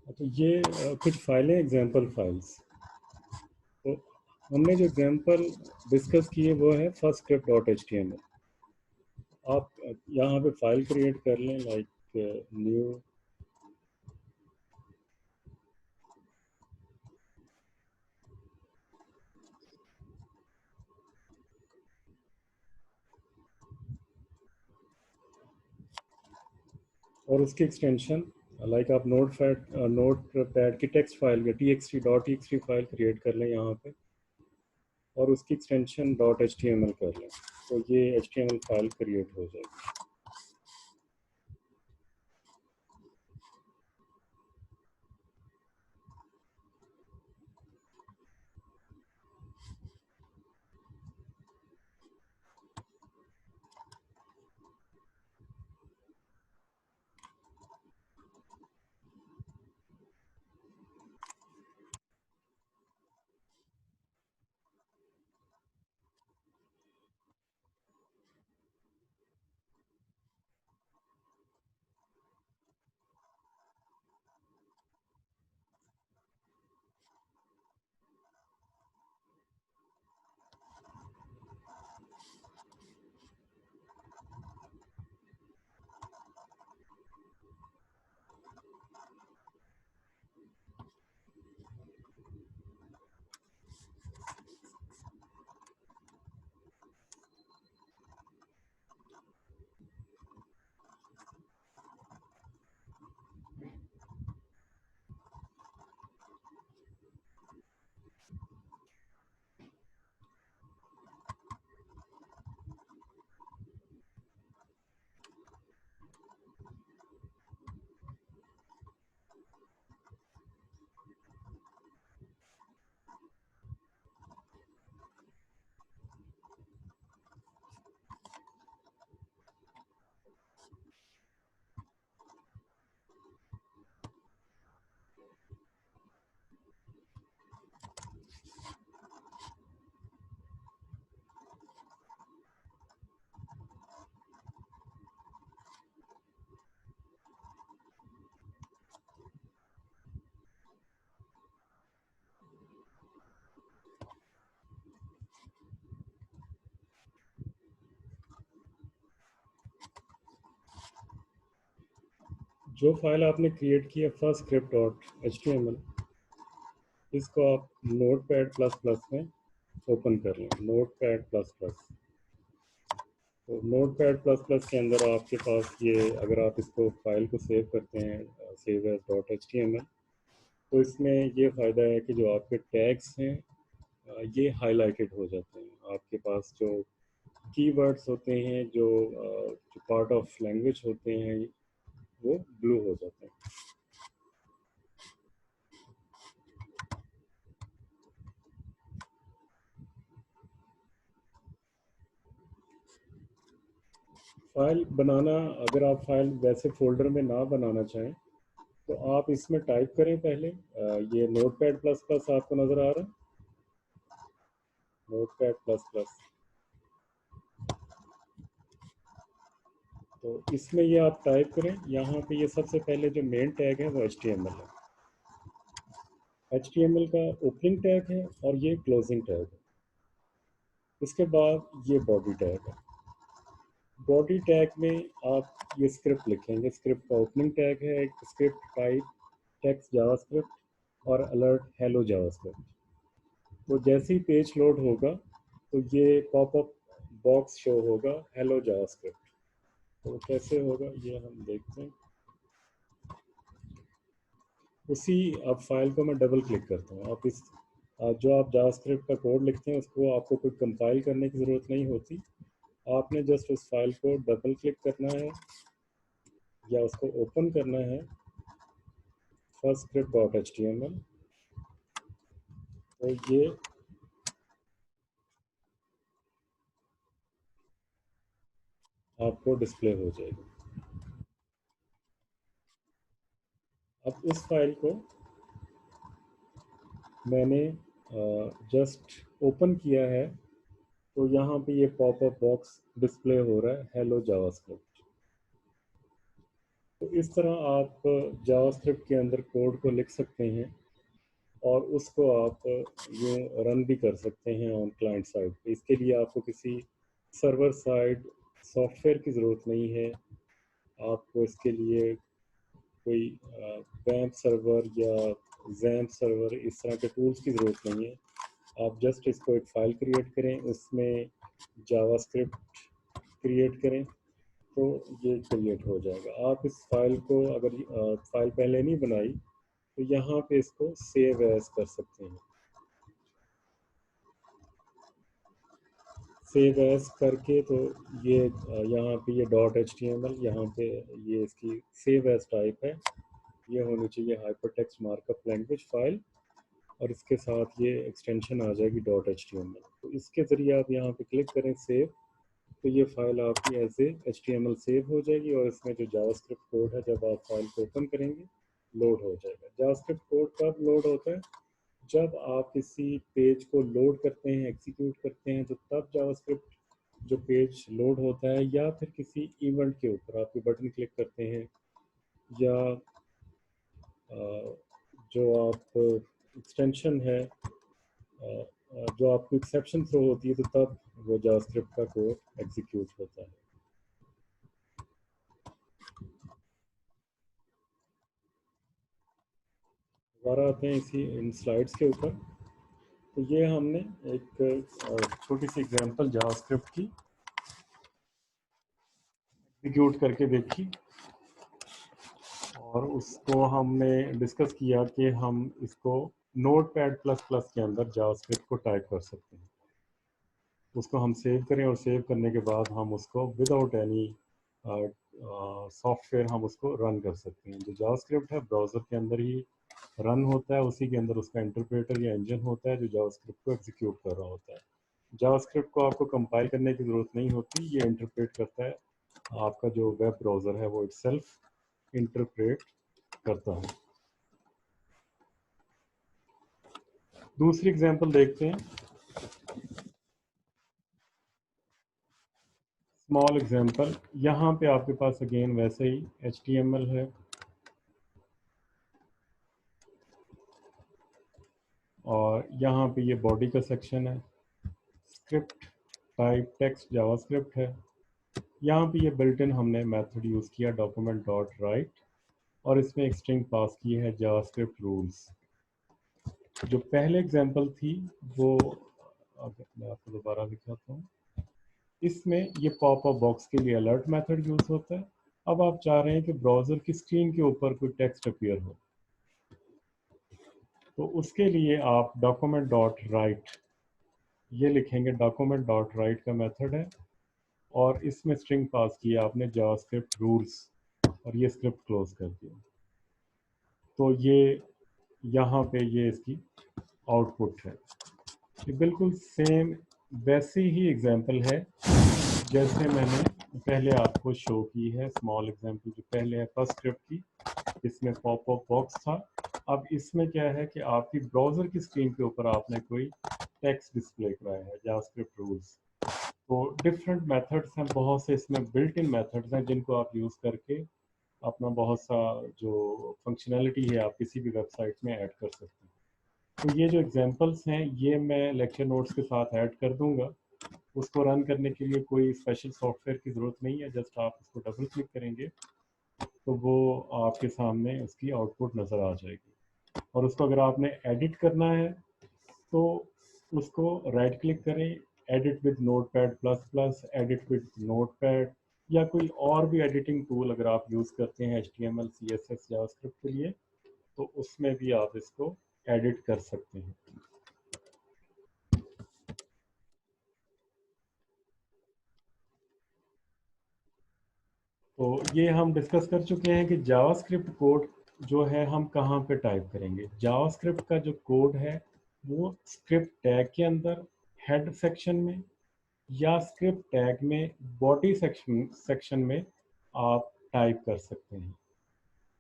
तो ये कुछ फाइलें एग्जांपल फाइल्स। तो हमने जो एग्जांपल डिस्कस किए वो है first script dot H T M L. आप यहाँ पे फाइल क्रिएट कर लें, लाइक न्यू, और उसकी एक्सटेंशन लाइक आप नोट पैड की टेक्स्ट फाइल या T X T dot T X T file create कर लें यहाँ पे, और उसकी extension dot H T M L कर लें, तो ये H T M L file create हो जाएगी। जो फाइल आपने क्रिएट की है first script dot H T M L, इसको आप नोट पैड प्लस प्लस में ओपन कर लें, नोट पैड प्लस प्लस। तो नोट पैड प्लस प्लस के अंदर आपके पास ये, अगर आप इसको फाइल को सेव करते हैं save as dot H T M L, तो इसमें ये फ़ायदा है कि जो आपके टैग्स हैं ये हाईलाइटेड हो जाते हैं। आपके पास जो कीवर्ड्स होते हैं, जो पार्ट ऑफ लैंग्वेज होते हैं, वो ब्लू हो जाते हैं। फाइल बनाना, अगर आप फाइल वैसे फोल्डर में ना बनाना चाहें तो आप इसमें टाइप करें पहले, ये नोट पैड प्लस प्लस आपको नज़र आ रहा है, नोट पैड प्लस प्लस। तो इसमें ये आप टाइप करें, यहाँ पे ये सबसे पहले जो मेन टैग है वो एच टी एम एल है, एच टी एम एल का ओपनिंग टैग है और ये क्लोजिंग टैग है। इसके बाद ये बॉडी टैग है। बॉडी टैग में आप ये स्क्रिप्ट लिखेंगे, स्क्रिप्ट का ओपनिंग टैग है एक स्क्रिप्ट टाइप टेक्स्ट जावास्क्रिप्ट और अलर्ट हेलो जावास्क्रिप्ट। तो जैसे ही पेज लोड होगा तो ये पॉपअप बॉक्स शो होगा हेलो जावास्क्रिप्ट। तो कैसे होगा ये हम देखते हैं। उसी, अब फाइल को मैं डबल क्लिक करता हूँ। आप इस जो आप जावास्क्रिप्ट का कोड लिखते हैं उसको आपको कोई कंपाइल करने की ज़रूरत नहीं होती, आपने जस्ट उस फाइल को डबल क्लिक करना है या उसको ओपन करना है, first script dot H T M L. तो ये आपको डिस्प्ले हो जाएगी। अब इस फाइल को मैंने जस्ट ओपन किया है, तो यहाँ पे ये पॉपअप बॉक्स डिस्प्ले हो रहा है हेलो जावास्क्रिप्ट। तो इस तरह आप जावास्क्रिप्ट के अंदर कोड को लिख सकते हैं और उसको आप यूँ रन भी कर सकते हैं ऑन क्लाइंट साइड पे। इसके लिए आपको किसी सर्वर साइड सॉफ्टवेयर की ज़रूरत नहीं है। आपको इसके लिए कोई वैम्प सर्वर या जैम्प सर्वर इस तरह के टूल्स की ज़रूरत नहीं है। आप जस्ट इसको एक फ़ाइल क्रिएट करें, उसमें जावास्क्रिप्ट क्रिएट करें तो ये क्रिएट हो जाएगा। आप इस फाइल को अगर फाइल पहले नहीं बनाई तो यहाँ पे इसको सेव एज कर सकते हैं। सेव एज करके तो ये यहाँ पे ये dot H T M L, यहाँ पे ये इसकी सेव एज टाइप है। ये होनी चाहिए hyper text markup language file और इसके साथ ये एक्सटेंशन आ जाएगी dot H T M L. तो इसके ज़रिए आप यहाँ पे क्लिक करें सेव, तो ये फाइल आपकी as a H T M L save हो जाएगी और इसमें जो जावास्क्रिप्ट कोड है जब आप फाइल को ओपन करेंगे लोड हो जाएगा। जावास्क्रिप्ट कोड कब लोड होता है? जब आप किसी पेज को लोड करते हैं, एग्जीक्यूट करते हैं, तो तब जावास्क्रिप्ट जो पेज लोड होता है, या फिर किसी इवेंट के ऊपर आप बटन क्लिक करते हैं, या जो आप एक्सटेंशन है जो आपको एक्सेप्शन थ्रो होती है, तो तब वो जावास्क्रिप्ट का कोड एग्जीक्यूट होता है। दोबारा आते हैं इसी इन स्लाइड्स के ऊपर। तो ये हमने एक छोटी सी एग्जांपल जावास्क्रिप्ट की एग्जीक्यूट करके देखी और उसको हमने डिस्कस किया कि हम इसको नोटपैड प्लस प्लस के अंदर जावास्क्रिप्ट को टाइप कर सकते हैं। उसको हम सेव करें और सेव करने के बाद हम उसको विदाउट एनी सॉफ्टवेयर हम उसको रन कर सकते हैं। जो जावास्क्रिप्ट है ब्राउज़र के अंदर ही रन होता है, उसी के अंदर उसका इंटरप्रेटर या इंजन होता है जो जावास्क्रिप्ट को एग्जीक्यूट कर रहा होता है। जावास्क्रिप्ट को आपको कंपाइल करने की ज़रूरत नहीं होती, ये इंटरप्रेट करता है। आपका जो वेब ब्राउज़र है वो इटसेल्फ इंटरप्रेट करता है। दूसरी एग्जांपल देखते हैं, स्मॉल एग्जांपल। यहाँ पे आपके पास अगेन वैसे ही HTML है और यहाँ पे ये बॉडी का सेक्शन है, स्क्रिप्ट टाइप टेक्स्ट जावास्क्रिप्ट है। यहाँ पे ये बिल्ट इन हमने मेथड यूज़ किया डॉक्यूमेंट डॉट राइट और इसमें एक स्ट्रिंग पास की है जावास्क्रिप्ट रूल्स। जो पहले एग्जांपल थी वो अगर मैं आपको दोबारा दिखाता हूँ, इसमें ये पॉपअप बॉक्स के लिए अलर्ट मेथड यूज़ होता है। अब आप चाह रहे हैं कि ब्राउज़र की स्क्रीन के ऊपर कोई टेक्स्ट अपीयर हो, तो उसके लिए आप डॉक्यूमेंट डॉट राइट ये लिखेंगे। डॉक्यूमेंट डॉट राइट का मेथड है और इसमें स्ट्रिंग पास किया आपने जावास्क्रिप्ट रूल्स और ये स्क्रिप्ट क्लोज कर दिया। तो ये यहाँ पे ये इसकी आउटपुट है। ये बिल्कुल सेम वैसी ही एग्जांपल है जैसे मैंने पहले आपको शो की है। स्मॉल एग्जांपल जो पहले है फर्स्ट स्क्रिप्ट की, इसमें पॉपअप बॉक्स था। अब इसमें क्या है कि आपकी ब्राउज़र की स्क्रीन के ऊपर आपने कोई टेक्स्ट डिस्प्ले कराया है, जावास्क्रिप्ट रूल्स। तो डिफरेंट मेथड्स हैं, बहुत से इसमें बिल्ट इन मेथड्स हैं जिनको आप यूज़ करके अपना बहुत सा जो फंक्शनैलिटी है आप किसी भी वेबसाइट में ऐड कर सकते हैं। तो ये जो एग्जांपल्स हैं ये मैं लेक्चर नोट्स के साथ ऐड कर दूंगा। उसको रन करने के लिए कोई स्पेशल सॉफ्टवेयर की ज़रूरत नहीं है, जस्ट आप उसको डबल क्लिक करेंगे तो वो आपके सामने उसकी आउटपुट नज़र आ जाएगी। और उसको अगर आपने एडिट करना है तो उसको राइट क्लिक करें, edit with notepad plus plus, edit with notepad, या कोई और भी एडिटिंग टूल अगर आप यूज़ करते हैं HTML CSS जावास्क्रिप्ट के लिए, तो उसमें भी आप इसको एडिट कर सकते हैं। तो ये हम डिस्कस कर चुके हैं कि जावास्क्रिप्ट कोड जो है हम कहाँ पे टाइप करेंगे। जावास्क्रिप्ट का जो कोड है वो स्क्रिप्ट टैग के अंदर हेड सेक्शन में या स्क्रिप्ट टैग में बॉडी सेक्शन में आप टाइप कर सकते हैं।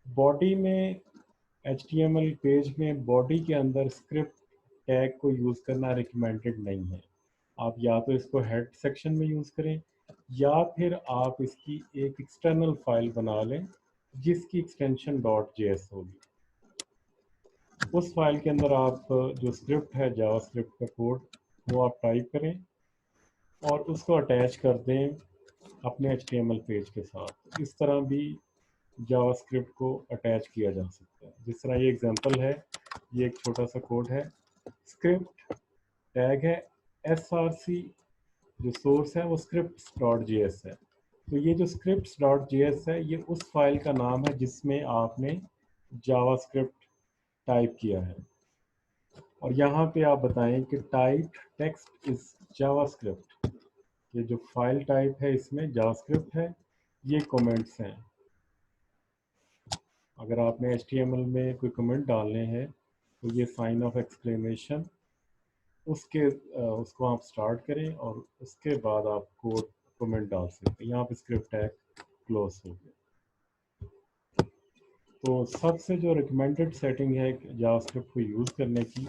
बॉडी में HTML पेज में बॉडी के अंदर स्क्रिप्ट टैग को यूज़ करना रिकमेंडेड नहीं है। आप या तो इसको हेड सेक्शन में यूज़ करें या फिर आप इसकी एक एक्सटर्नल फाइल बना लें जिसकी एक्सटेंशन .js होगी। उस फाइल के अंदर आप जो स्क्रिप्ट है जावास्क्रिप्ट का कोड वो आप टाइप करें और उसको अटैच कर दें अपने HTML पेज के साथ। इस तरह भी जावास्क्रिप्ट को अटैच किया जा सकता है। जिस तरह ये एग्जांपल है, ये एक छोटा सा कोड है, स्क्रिप्ट टैग है src, जो सोर्स है वो scripts.js है। तो ये जो scripts.js है ये उस फाइल का नाम है जिसमें आपने जावास्क्रिप्ट टाइप किया है। और यहाँ पे आप बताएं कि टाइप टेक्स्ट इज जावास्क्रिप्ट। ये जो फाइल टाइप है इसमें जावास्क्रिप्ट है, ये कमेंट्स हैं। अगर आपने HTML में कोई कमेंट डालने हैं तो ये साइन ऑफ एक्सक्लेमेशन उसको आप स्टार्ट करें और उसके बाद आप कोड कमेंट डाल सकते हैं। यहाँ पे स्क्रिप्ट टैग क्लोज हो गया। तो सबसे जो रिकमेंडेड सेटिंग है जावास्क्रिप्ट को यूज़ करने की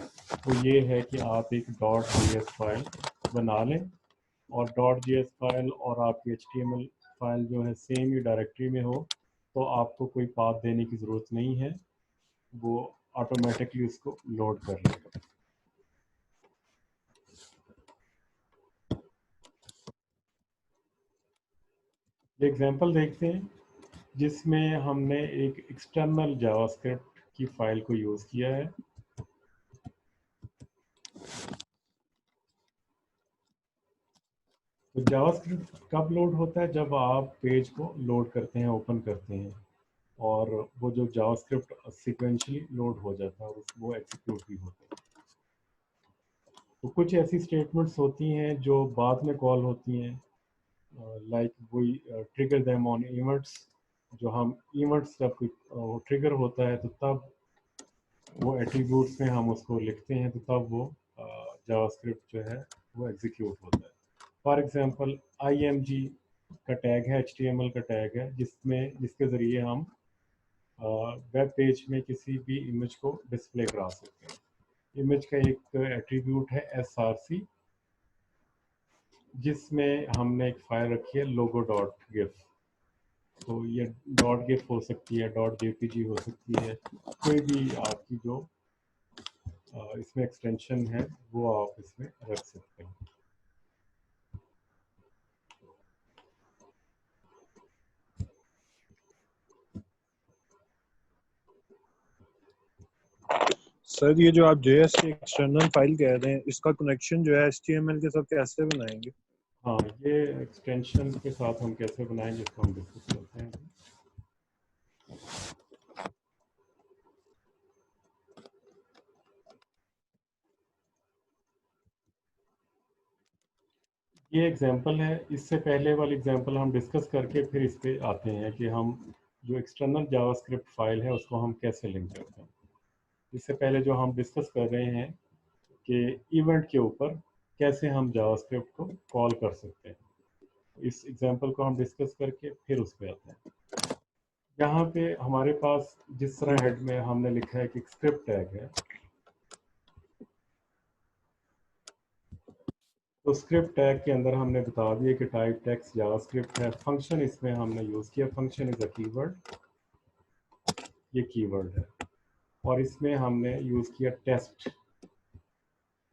वो ये है कि आप एक .js फाइल बना लें और .js फाइल और आपकी HTML फाइल जो है सेम ही डायरेक्टरी में हो, तो आपको कोई पाथ देने की ज़रूरत नहीं है, वो ऑटोमेटिकली उसको लोड कर लेगा। ये एग्जांपल देखते हैं जिसमें हमने एक एक्सटर्नल जावास्क्रिप्ट की फाइल को यूज़ किया है। तो जावास्क्रिप्ट कब लोड होता है? जब आप पेज को लोड करते हैं, ओपन करते हैं, और वो जो जावास्क्रिप्ट सीक्वेंशियली लोड हो जाता है, वो एग्जीक्यूट भी होता है। तो कुछ ऐसी स्टेटमेंट्स होती हैं जो बाद में कॉल होती हैं, like we trigger them on events. जो हम इवेंट्स जब कोई ट्रिगर होता है तो तब वो एट्रीब्यूट्स में हम उसको लिखते हैं, तो तब वो जावास्क्रिप्ट जो है वो एग्जीक्यूट होता है। फॉर एग्जांपल img का टैग है, HTML का टैग है, जिसके ज़रिए हम वेब पेज में किसी भी इमेज को डिस्प्ले करा सकते हैं। इमेज का एक एट्रीब्यूट है src, जिसमें हमने एक फाइल रखी है logo.gif। तो ये .gif हो सकती है, .jpg हो सकती है, कोई भी आपकी जो इसमें एक्सटेंशन है वो आप इसमें रख सकते हैं। सर ये जो आप JS की एक्सटर्नल फाइल कह रहे हैं, इसका कनेक्शन जो है HTML के साथ कैसे बनाएंगे? हाँ, ये एक्सटेंशन के साथ हम कैसे बनाएंगे इसको हम डिस्कस करते हैं। ये एग्जांपल है, इससे पहले वाली एग्जांपल हम डिस्कस करके फिर इस पे आते हैं कि हम जो एक्सटर्नल जावास्क्रिप्ट फाइल है उसको हम कैसे लिंक करते हैं। इससे पहले जो हम डिस्कस कर रहे हैं कि इवेंट के ऊपर कैसे हम जावास्क्रिप्ट को कॉल कर सकते हैं, इस एग्जांपल को हम डिस्कस करके फिर उस पे आते हैं। यहाँ पे हमारे पास जिस तरह हेड में हमने लिखा है कि स्क्रिप्ट टैग है, तो स्क्रिप्ट टैग के अंदर हमने बता दिया कि टाइप टेक्स्ट जावास्क्रिप्ट है। फंक्शन इसमें हमने यूज़ किया, फंक्शन इज़ अ कीवर्ड, ये कीवर्ड है। और इसमें हमने यूज़ किया टेस्ट,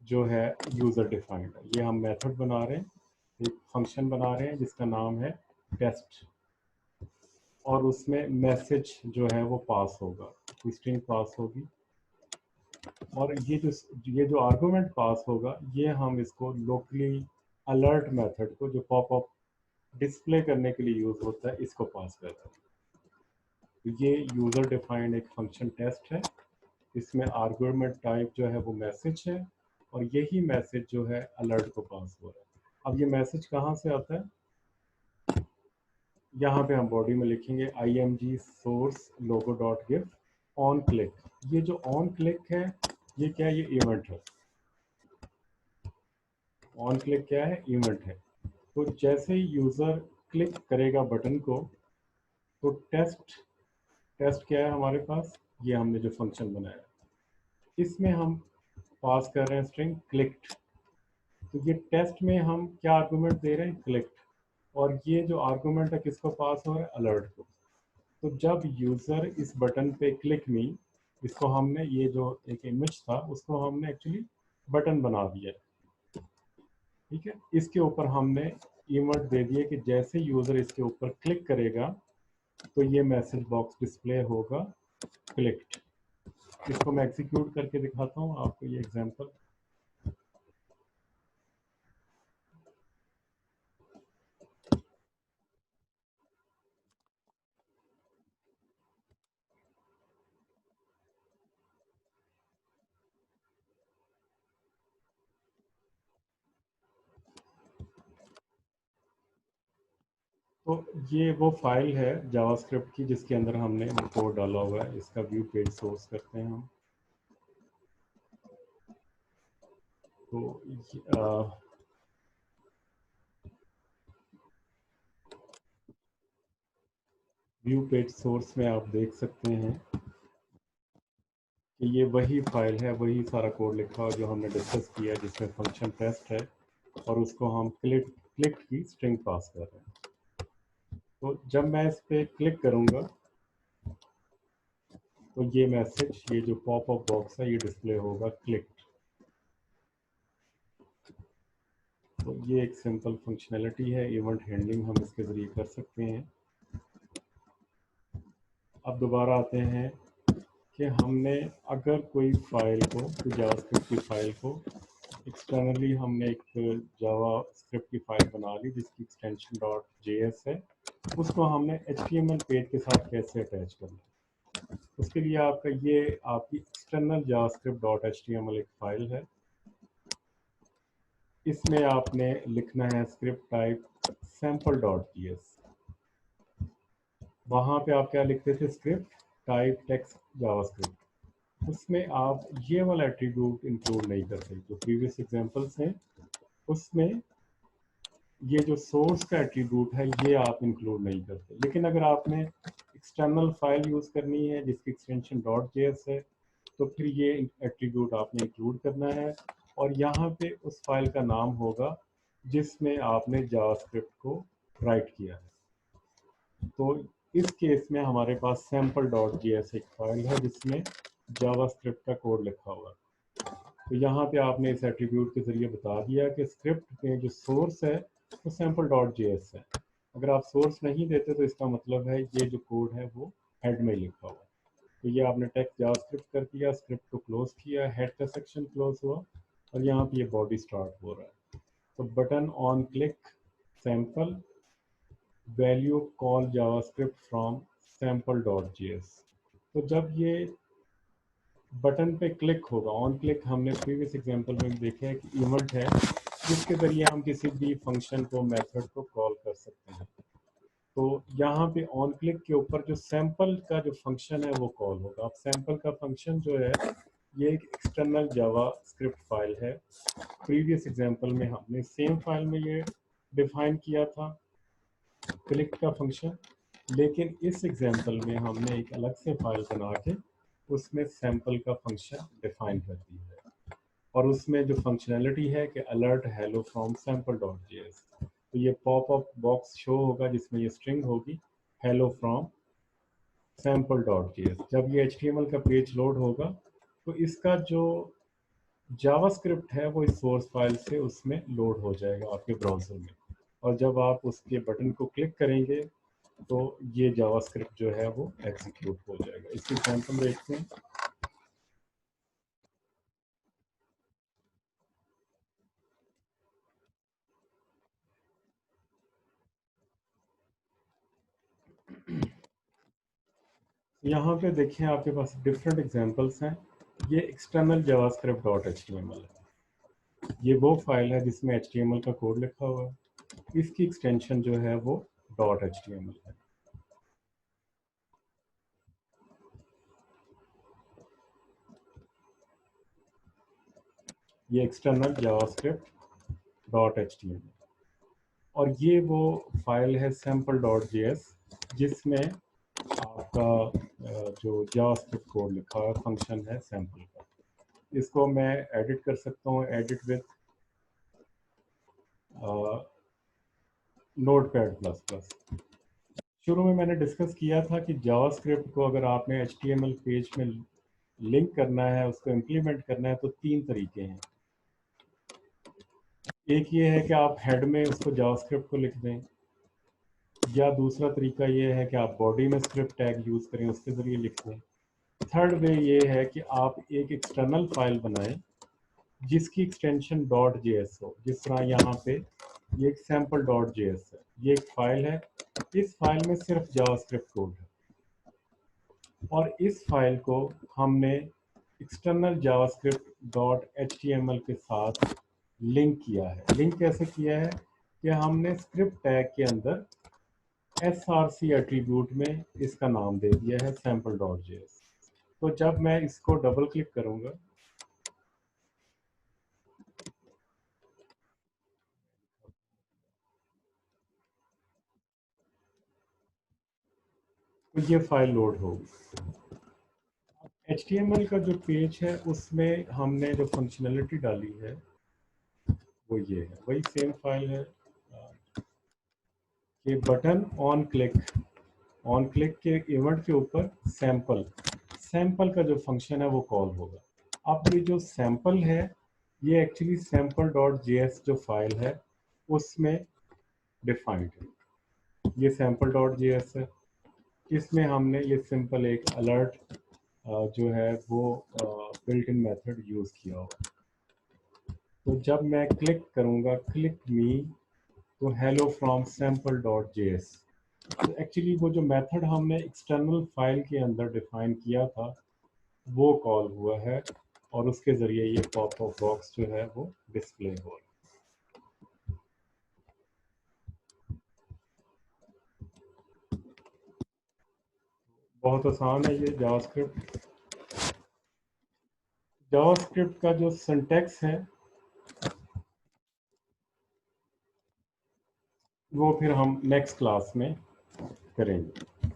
जो है यूज़र डिफाइंड है। ये हम मेथड बना रहे हैं, एक फंक्शन बना रहे हैं जिसका नाम है टेस्ट, और उसमें मैसेज जो है वो पास होगा, स्ट्रिंग पास होगी। और ये जो आर्गुमेंट पास होगा, ये हम इसको लोकली अलर्ट मेथड को जो पॉपअप डिस्प्ले करने के लिए यूज़ होता है, इसको पास करता है। तो ये यूज़र डिफाइंड एक फंक्शन टेस्ट है। इसमें आर्गुमेंट टाइप जो है वो मैसेज है, और यही मैसेज जो है अलर्ट को पास हो रहा है। अब ये मैसेज कहाँ से आता है? यहाँ पे हम बॉडी में लिखेंगे img source logo.gif on click. ये जो ऑन क्लिक है ये क्या है? ये इवेंट है। ऑन क्लिक क्या है? इवेंट है। तो जैसे ही यूज़र क्लिक करेगा बटन को, तो टेस्ट क्या है हमारे पास? ये हमने जो फंक्शन बनाया, इसमें हम पास कर रहे हैं स्ट्रिंग क्लिक्ड। तो ये टेस्ट में हम क्या आर्गुमेंट दे रहे हैं? क्लिक्ड। और ये जो आर्गुमेंट है किसको पास हो रहा है? अलर्ट को। तो जब यूज़र इस बटन पे क्लिक मी, इसको हमने, ये जो एक इमेज था उसको हमने एक्चुअली बटन बना दिया, ठीक है। इसके ऊपर हमने इवेंट दे दिए कि जैसे यूज़र इसके ऊपर क्लिक करेगा तो ये मैसेज बॉक्स डिस्प्ले होगा क्लिक्ड। इसको मैं एग्जीक्यूट करके दिखाता हूँ आपको, ये एग्जांपल। तो ये वो फाइल है जावास्क्रिप्ट की जिसके अंदर हमने वो कोड डाला हुआ है। इसका व्यू पेज सोर्स करते हैं हम। तो व्यू पेज सोर्स में आप देख सकते हैं कि ये वही फाइल है, वही सारा कोड लिखा हुआ जो हमने डिस्कस किया, जिसमें फंक्शन टेस्ट है और उसको हम क्लिक की स्ट्रिंग पास कर रहे हैं। तो जब मैं इस पर क्लिक करूंगा तो ये मैसेज, ये जो पॉप अप बॉक्स है, ये डिस्प्ले होगा क्लिक। तो ये एक सिंपल फंक्शनैलिटी है, इवेंट हैंडलिंग हम इसके ज़रिए कर सकते हैं। अब दोबारा आते हैं कि हमने अगर कोई फाइल को, जावास्क्रिप्ट की फाइल को एक्सटर्नली हमने एक जावास्क्रिप्ट की फाइल बना ली जिसकी एक्सटेंशन .js है, उसको हमने HTML पेज के साथ कैसे अटैच करना है। उसके लिए आपका ये आपकी एक्सटर्नल javascript.html एक फाइल है। इसमें आपने लिखना है स्क्रिप्ट टाइप sample.js। वहाँ पे आप क्या लिखते थे, स्क्रिप्ट टाइप टेक्स्ट जावास्क्रिप्ट। उसमें आप ये वाला एट्रीब्यूट इंक्लूड नहीं करते। जो प्रीवियस एग्जांपल्स हैं उसमें ये जो सोर्स का एट्रीब्यूट है ये आप इंक्लूड नहीं करते। लेकिन अगर आपने एक्सटर्नल फाइल यूज़ करनी है जिसकी एक्सटेंशन .js है तो फिर ये एट्रीब्यूट आपने इंक्लूड करना है और यहाँ पे उस फाइल का नाम होगा जिसमें आपने जावास्क्रिप्ट को राइट किया है। तो इस केस में हमारे पास sample.js एक फाइल है जिसमें जावास्क्रिप्ट का कोड लिखा हुआ है। तो यहाँ पे आपने इस एट्रीब्यूट के जरिए बता दिया कि स्क्रिप्ट में जो सोर्स है वो sample.js है। अगर आप सोर्स नहीं देते तो इसका मतलब है ये जो कोड है वो हेड में लिखा हुआ है। तो ये आपने टेक्स्ट जावास्क्रिप्ट कर दिया, स्क्रिप्ट को क्लोज किया, हेड का सेक्शन क्लोज हुआ और यहाँ पे ये बॉडी स्टार्ट हो रहा है। तो button on click sample value call JavaScript from sample.js। तो जब ये बटन पे क्लिक होगा, ऑन क्लिक हमने प्रीवियस एग्जांपल में देखा है कि इवेंट है जिसके जरिए हम किसी भी फंक्शन को, मेथड को कॉल कर सकते हैं। तो यहाँ पे ऑन क्लिक के ऊपर जो सैंपल का जो फंक्शन है वो कॉल होगा। अब सैंपल का फंक्शन जो है ये एक एक्सटर्नल जावा स्क्रिप्ट फाइल है। प्रीवियस एग्जांपल में हमने सेम फाइल में ये डिफाइन किया था क्लिक का फंक्शन, लेकिन इस एग्जांपल में हमने एक अलग से फाइल बना के उसमें सैंपल का फंक्शन डिफाइन कर दिया है और उसमें जो फंक्शनैलिटी है कि अलर्ट हेलो फ्रॉम sample.js। तो ये पॉप अप बॉक्स शो होगा जिसमें ये स्ट्रिंग होगी हेलो फ्रॉम sample.js। जब ये HTML का पेज लोड होगा तो इसका जो जावास्क्रिप्ट है वो इस सोर्स फाइल से उसमें लोड हो जाएगा आपके ब्राउज़र में, और जब आप उसके बटन को क्लिक करेंगे तो ये जावास्क्रिप्ट जो है वो एग्जीक्यूट हो जाएगा। इसकी एग्जांपल देखते हैं। यहाँ पे देखें आपके पास डिफरेंट एग्जांपल्स हैं। ये एक्सटर्नल javascript.html है। ये वो फाइल है जिसमें HTML का कोड लिखा हुआ है। इसकी एक्सटेंशन जो है वो .html है। ये एक्सटर्नल javascript.html और ये वो फाइल है sample.js जिसमें आपका जो जावास्क्रिप्ट कोड लिखा हुआ फंक्शन है सैंपल का। इसको मैं एडिट कर सकता हूँ, edit with notepad plus plus. शुरू में मैंने डिस्कस किया था कि जावास्क्रिप्ट को अगर आपने HTML पेज में लिंक करना है, उसको इम्प्लीमेंट करना है, तो 3 तरीके हैं। एक ये है कि आप हेड में उसको जावास्क्रिप्ट को लिख दें, या दूसरा तरीका ये है कि आप बॉडी में स्क्रिप्ट टैग यूज़ करें, उसके ज़रिए लिख दें। थर्ड वे ये है कि आप एक एक्सटर्नल फाइल बनाएं जिसकी एक्सटेंशन .js हो। जिस तरह यहाँ पे ये एक सैम्पल .js है, ये एक फाइल है, इस फाइल में सिर्फ जावास्क्रिप्ट कोड है, और इस फाइल को हमने एक्सटर्नल जावास्क्रिप्ट .html के साथ लिंक किया है। लिंक कैसे किया है कि हमने स्क्रिप्ट टैग के अंदर src एट्रीब्यूट में इसका नाम दे दिया है sample.js। तो जब मैं इसको डबल क्लिक करूंगा तो ये फाइल लोड होगी। HTML का जो पेज है उसमें हमने जो फंक्शनैलिटी डाली है वो ये है, वही सेम फाइल है। ये बटन ऑन क्लिक के इवेंट के ऊपर सैंपल का जो फंक्शन है वो कॉल होगा। अब ये जो सैंपल है ये एक्चुअली sample.js जो फाइल है उसमें डिफाइंड है। ये sample.js है, इसमें हमने ये सिंपल एक अलर्ट जो है वो बिल्ट इन मेथड यूज़ किया होगा। तो जब मैं क्लिक करूँगा क्लिक मी, तो हेलो फ्रॉम sample.js, तो एक्चुअली वो जो मेथड हमने एक्सटर्नल फाइल के अंदर डिफाइन किया था वो कॉल हुआ है, और उसके ज़रिए ये पॉपअप बॉक्स जो है वो डिस्प्ले हो रहा है। बहुत आसान है ये जावास्क्रिप्ट का जो सिंटैक्स है वो फिर हम नेक्स्ट क्लास में करेंगे।